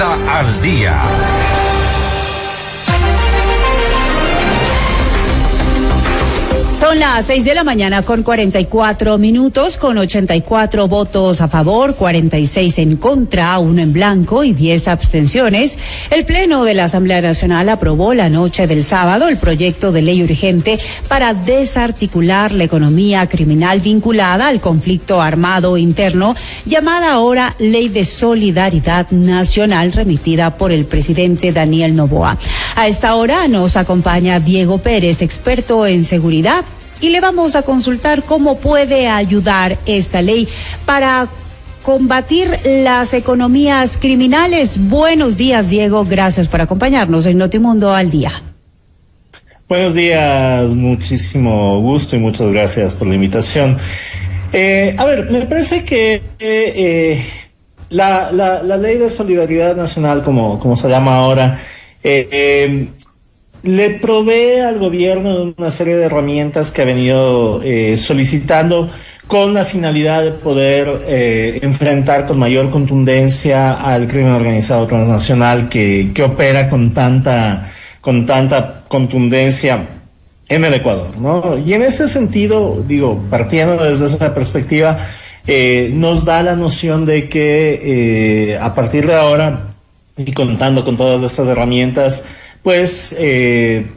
al Día. Son las 6 de la mañana con 44 minutos, con 84 votos a favor, 46 en contra, 1 en blanco y 10 abstenciones. El Pleno de la Asamblea Nacional aprobó la noche del sábado el proyecto de ley urgente para desarticular la economía criminal vinculada al conflicto armado interno, llamada ahora Ley de Solidaridad Nacional, remitida por el presidente Daniel Noboa. A esta hora nos acompaña Diego Pérez, experto en seguridad, y le vamos a consultar cómo puede ayudar esta ley para combatir las economías criminales. Buenos días, Diego. Gracias por acompañarnos en Notimundo al Día. Buenos días, muchísimo gusto y muchas gracias por la invitación. Me parece que la Ley de Solidaridad Nacional, como se llama ahora, le provee al gobierno de una serie de herramientas que ha venido solicitando con la finalidad de poder enfrentar con mayor contundencia al crimen organizado transnacional que opera con tanta contundencia en el Ecuador, ¿no? Y en ese sentido, partiendo desde esa perspectiva, nos da la noción de que a partir de ahora, y contando con todas estas herramientas, pues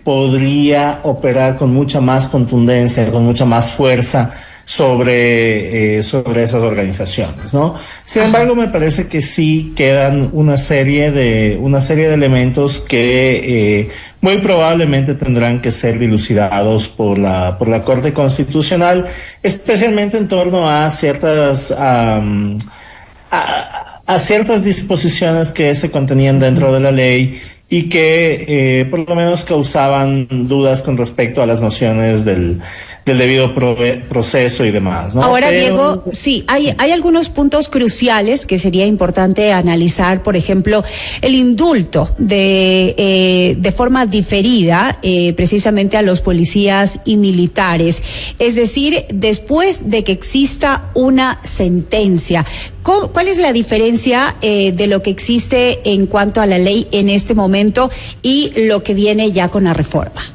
podría operar con mucha más contundencia, con mucha más fuerza sobre esas organizaciones, ¿no? Sin embargo, me parece que sí quedan una serie de elementos que muy probablemente tendrán que ser dilucidados por la Corte Constitucional, especialmente en torno a ciertas disposiciones que se contenían dentro de la ley y que por lo menos causaban dudas con respecto a las nociones del debido proceso y demás, ¿no? Ahora, Diego, sí, hay algunos puntos cruciales que sería importante analizar. Por ejemplo, el indulto de forma diferida precisamente a los policías y militares, es decir, después de que exista una sentencia. ¿Cuál es la diferencia de lo que existe en cuanto a la ley en este momento y lo que viene ya con la reforma?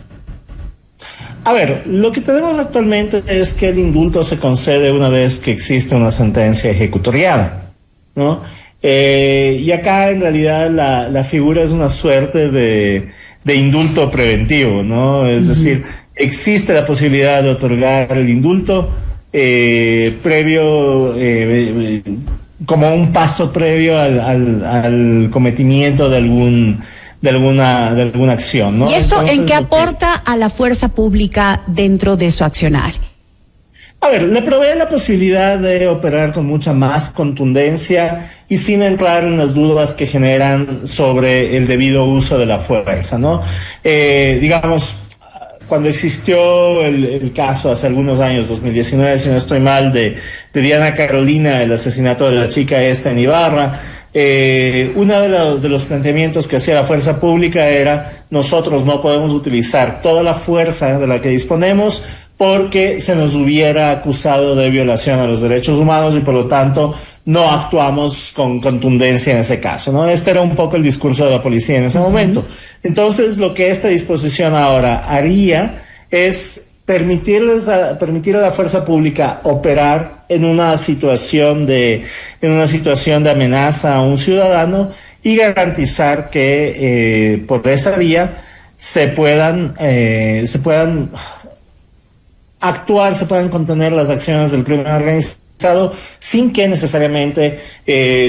A ver, lo que tenemos actualmente es que el indulto se concede una vez que existe una sentencia ejecutoriada, ¿no? Y acá en realidad la figura es una suerte de indulto preventivo, ¿no? Es decir, existe la posibilidad de otorgar el indulto previo, como un paso previo al cometimiento de alguna acción, ¿no? ¿Y esto entonces, en qué aporta a la fuerza pública dentro de su accionar? A ver, le provee la posibilidad de operar con mucha más contundencia y sin entrar en las dudas que generan sobre el debido uso de la fuerza, ¿no? Digamos, cuando existió el caso hace algunos años, 2019, si no estoy mal, de Diana Carolina, el asesinato de la chica esta en Ibarra, uno de los planteamientos que hacía la fuerza pública era: nosotros no podemos utilizar toda la fuerza de la que disponemos porque se nos hubiera acusado de violación a los derechos humanos y por lo tanto no actuamos con contundencia en ese caso, ¿no? Este era un poco el discurso de la policía en ese momento. Entonces, lo que esta disposición ahora haría es permitir a la fuerza pública operar en una situación de amenaza a un ciudadano y garantizar que por esa vía se puedan actuar, se puedan contener las acciones del crimen organizado sin que necesariamente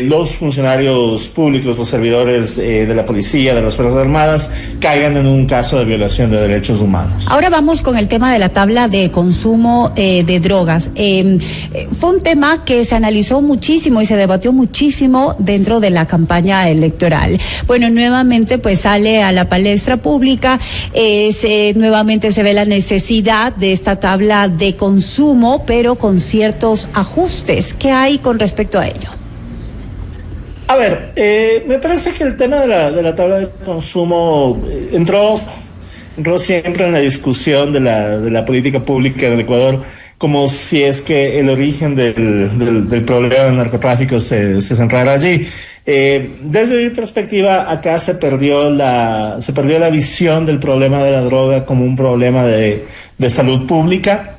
los funcionarios públicos, los servidores de la policía, de las Fuerzas Armadas, caigan en un caso de violación de derechos humanos. Ahora vamos con el tema de la tabla de consumo de drogas. Fue un tema que se analizó muchísimo y se debatió muchísimo dentro de la campaña electoral. Bueno, nuevamente pues sale a la palestra pública, nuevamente se ve la necesidad de esta tabla de consumo, pero con ciertos ajustes. ¿Qué hay con respecto a ello? A ver, me parece que el tema de la tabla de consumo entró siempre en la discusión de la política pública del Ecuador, como si es que el origen del problema del narcotráfico se centrara allí. Desde mi perspectiva, acá se perdió la visión del problema de la droga como un problema de salud pública.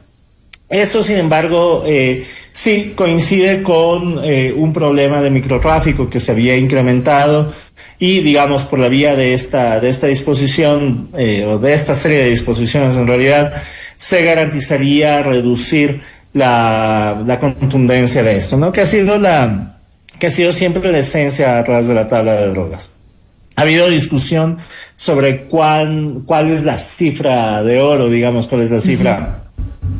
Eso, sin embargo, sí coincide con un problema de microtráfico que se había incrementado y, digamos, por la vía de esta disposición o de esta serie de disposiciones, en realidad, se garantizaría reducir la contundencia de esto, ¿no? Que ha sido siempre la esencia atrás de la tabla de drogas. Ha habido discusión sobre cuál es la cifra de oro, digamos, cuál es la cifra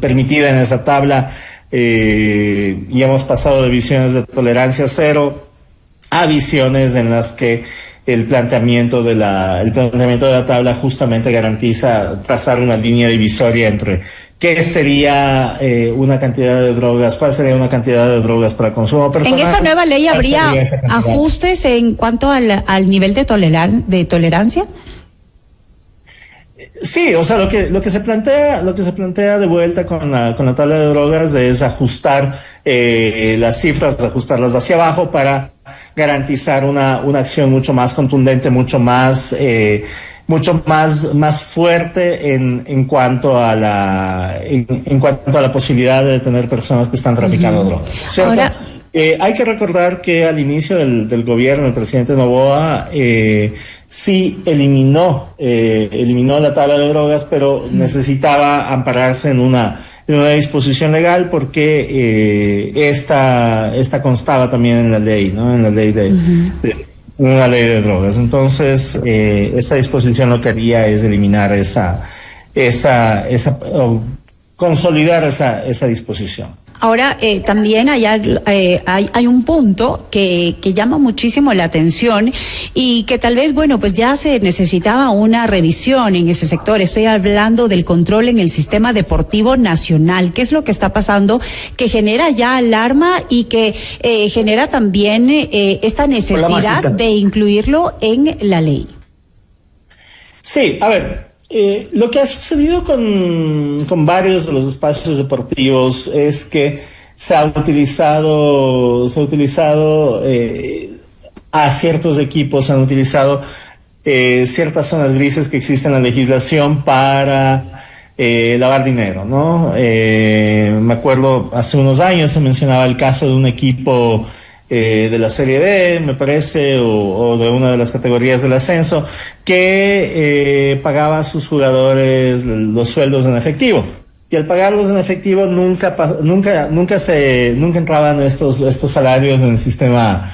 permitida en esa tabla, y hemos pasado de visiones de tolerancia cero a visiones en las que el planteamiento de la tabla justamente garantiza trazar una línea divisoria entre qué sería una cantidad de drogas, cuál sería una cantidad de drogas para consumo personal. ¿En esta nueva ley habría ajustes en cuanto al nivel de tolerancia? Sí, o sea, lo que se plantea de vuelta con la tabla de drogas es ajustar las cifras, ajustarlas hacia abajo para garantizar una acción mucho más contundente, mucho más fuerte en cuanto a la posibilidad de detener personas que están traficando drogas, ¿cierto? Ahora, hay que recordar que al inicio del gobierno, el presidente Noboa sí eliminó la tabla de drogas, pero necesitaba ampararse en una disposición legal porque esta constaba también en la ley, ¿no? En la ley una ley de drogas. Entonces, esta disposición lo que haría es eliminar o consolidar esa disposición. Ahora, también hay un punto que llama muchísimo la atención y que tal vez, bueno, pues ya se necesitaba una revisión en ese sector. Estoy hablando del control en el sistema deportivo nacional. ¿Qué es lo que está pasando? Que genera ya alarma y que genera también esta necesidad de incluirlo en la ley. Sí, a ver. Lo que ha sucedido con varios de los espacios deportivos es que se ha utilizado a ciertos equipos, se han utilizado ciertas zonas grises que existen en la legislación para lavar dinero, ¿no? Me acuerdo hace unos años se mencionaba el caso de un equipo de la Serie D, me parece, o de una de las categorías del ascenso, que pagaba a sus jugadores los sueldos en efectivo. Y al pagarlos en efectivo nunca entraban estos salarios en el sistema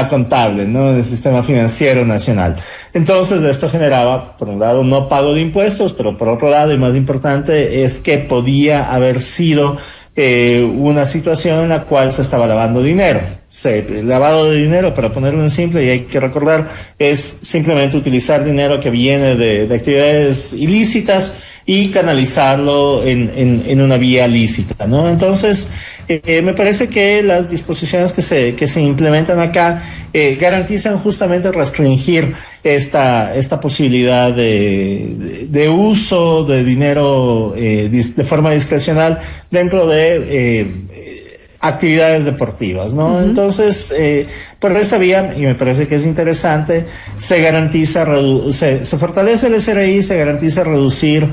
contable, ¿no? En el sistema financiero nacional. Entonces esto generaba, por un lado, no pago de impuestos, pero por otro lado, y más importante, es que podía haber sido una situación en la cual se estaba lavando dinero. El lavado de dinero, para ponerlo en simple, y hay que recordar, es simplemente utilizar dinero que viene de actividades ilícitas y canalizarlo en una vía lícita, ¿no? Entonces, me parece que las disposiciones que se implementan acá garantizan justamente restringir esta posibilidad de uso de dinero de forma discrecional dentro de actividades deportivas, ¿no? Entonces, por esa vía, y me parece que es interesante, se garantiza, se fortalece el SRI, se garantiza reducir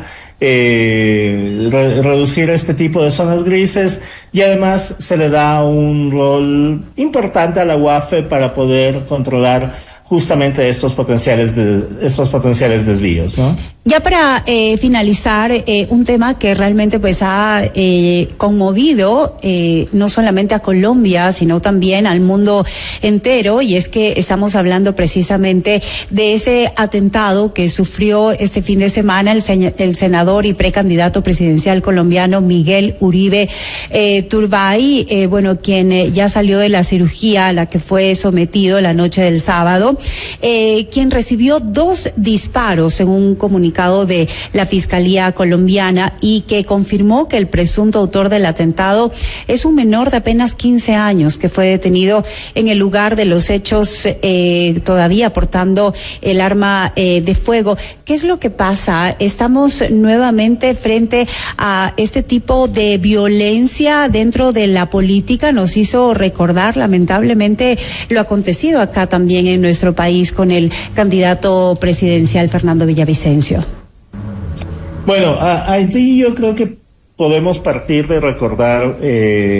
este tipo de zonas grises, y además se le da un rol importante a la UAFE para poder controlar justamente estos potenciales desvíos, ¿no? Ya para finalizar, un tema que realmente pues ha conmovido no solamente a Colombia, sino también al mundo entero, y es que estamos hablando precisamente de ese atentado que sufrió este fin de semana el senador y precandidato presidencial colombiano Miguel Uribe Turbay, quien ya salió de la cirugía a la que fue sometido la noche del sábado. quien recibió 2 disparos en un comunicado de la Fiscalía colombiana y que confirmó que el presunto autor del atentado es un menor de apenas 15 años que fue detenido en el lugar de los hechos, todavía portando el arma de fuego. ¿Qué es lo que pasa? Estamos nuevamente frente a este tipo de violencia dentro de la política. Nos hizo recordar lamentablemente lo acontecido acá también en nuestro país con el candidato presidencial Fernando Villavicencio. Bueno, allí yo creo que podemos partir de recordar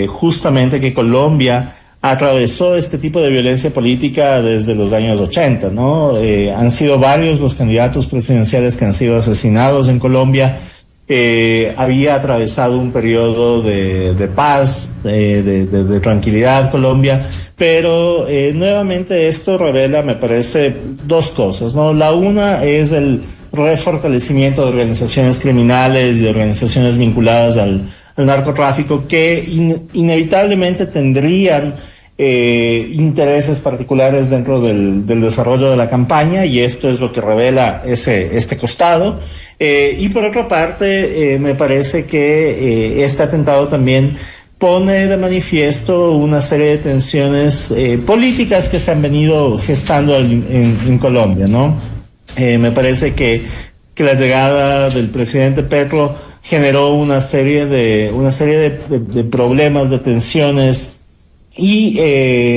justamente que Colombia atravesó este tipo de violencia política desde los años 80, ¿no? Han sido varios los candidatos presidenciales que han sido asesinados en Colombia. Había atravesado un periodo de paz, de tranquilidad Colombia, pero nuevamente esto revela, me parece, 2 cosas, ¿no? La una es el refortalecimiento de organizaciones criminales y de organizaciones vinculadas al narcotráfico que inevitablemente tendrían intereses particulares dentro del desarrollo de la campaña, y esto es lo que revela este costado. Y por otra parte, me parece que este atentado también pone de manifiesto una serie de tensiones políticas que se han venido gestando en Colombia, ¿no? Me parece que la llegada del presidente Petro generó una serie de problemas, de tensiones, y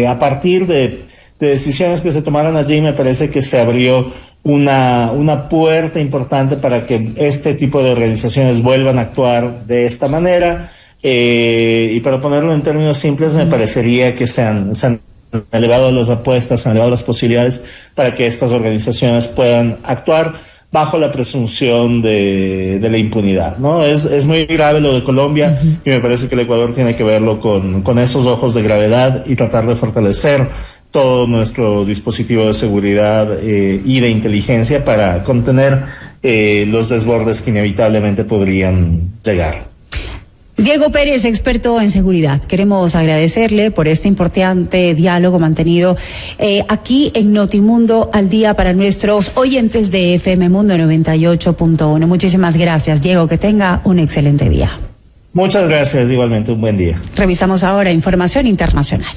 a partir de decisiones que se tomaron allí, me parece que se abrió una puerta importante para que este tipo de organizaciones vuelvan a actuar de esta manera. Y para ponerlo en términos simples, me parecería que se han elevado las apuestas, se han elevado las posibilidades para que estas organizaciones puedan actuar bajo la presunción de la impunidad, ¿no? Es muy grave lo de Colombia, y me parece que el Ecuador tiene que verlo con esos ojos de gravedad y tratar de fortalecer todo nuestro dispositivo de seguridad y de inteligencia para contener los desbordes que inevitablemente podrían llegar. Diego Pérez, experto en seguridad, queremos agradecerle por este importante diálogo mantenido aquí en Notimundo al día para nuestros oyentes de FM Mundo 98.1. Muchísimas gracias, Diego, que tenga un excelente día. Muchas gracias, igualmente, un buen día. Revisamos ahora información internacional.